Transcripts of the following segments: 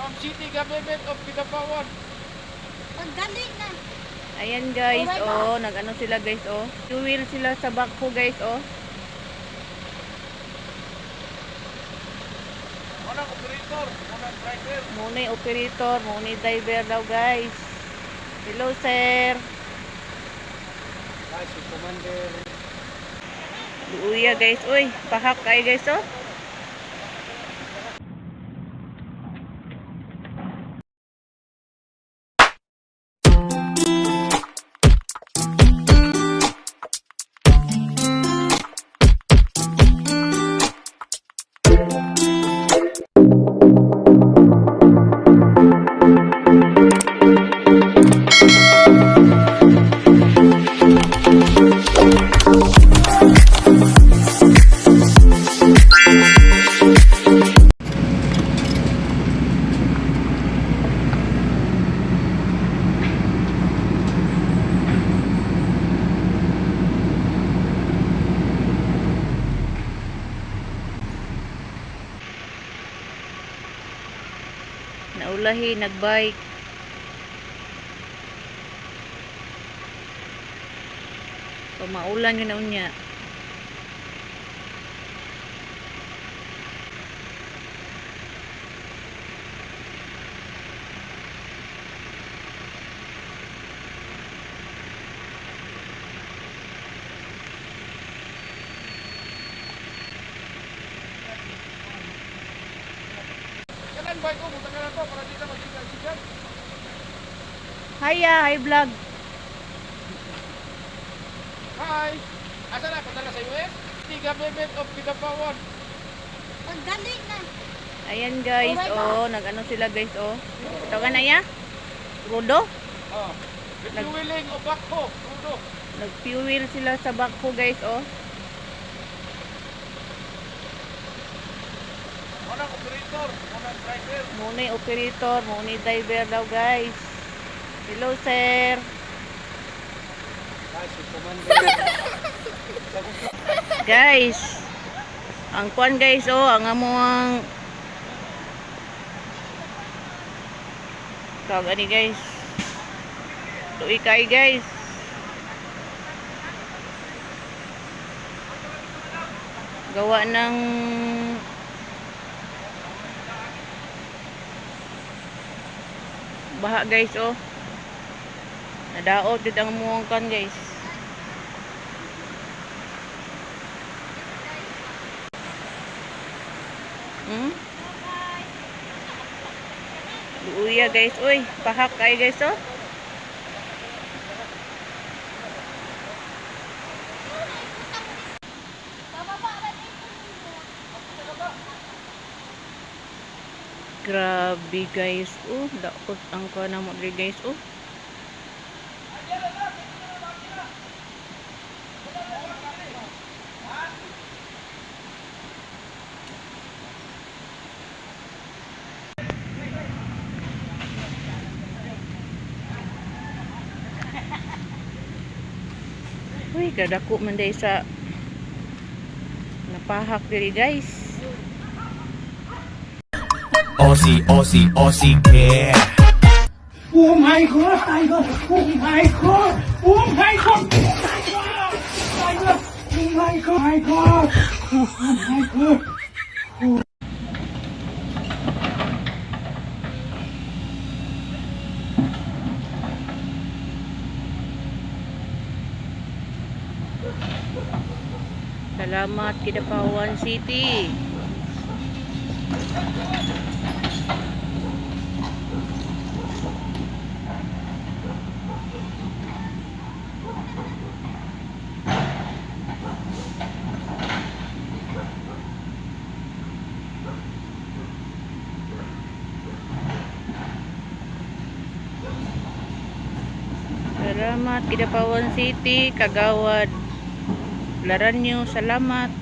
From City Government of Kidapawan. Paggaling na. Ayan guys, oh, nag-ano sila guys, oh. Fuel sila sa backhoe guys, oh. Unang operator, unang driver. Muna yung operator, muna yung driver daw guys. Hello sir. Si Commander. Luuya guys, uy, pahak kayo guys, oh. Naulahi, nagbike. Pamaulan yun na unya. Kailan ba ito? Punta ka na to para di ka magsigan. Hiya, hi vlog. Hi! Asa na? Punta na sa US? City Government of Kidapawan. Paggaling na. Ayan guys, oh, nag-ano sila guys, oh. Tawagan na ya? Rudo? Oh. Refueling o backhoe. Rudo. Nag-fuel sila sa backhoe guys, oh. Unang operator, unang driver. Muna yung operator, muna yung driver daw guys. Hello sir. Si Commander. Guys, ang kuan guys, oh, ang among tawag ani guys. Tuig kay guys. Gawa ng baha guys, oh. Nadaot dito ang among kan guys. Luuya guys, uy, pahak kayo guys, oh. Grabe guys, oh, daot ang kana mo diri guys, oh. Uy, kadako man day sa napahak diri guys. Aussie, Aussie, Aussie care. Oh my god, Tiger! Oh my god! Oh my god! Tiger! Oh my god! My god! Oh my god! Salamat Kidapawan City. Salamat Kidapawan City, Kagawad Laranyo, salamat.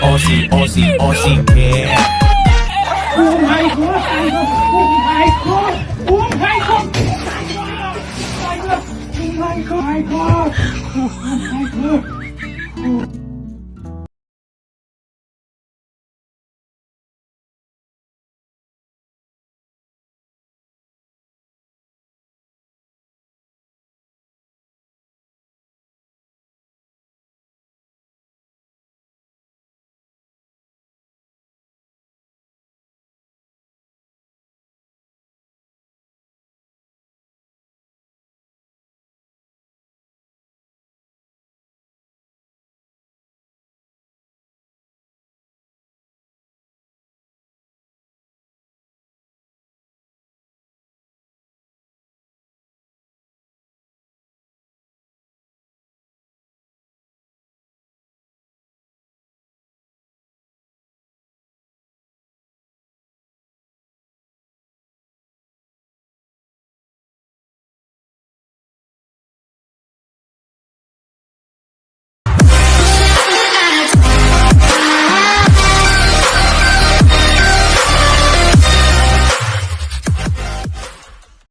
Aussie, Aussie, Aussie cat. Oh my god, oh my god, oh my god, oh my god, oh my god, oh my god, oh my god.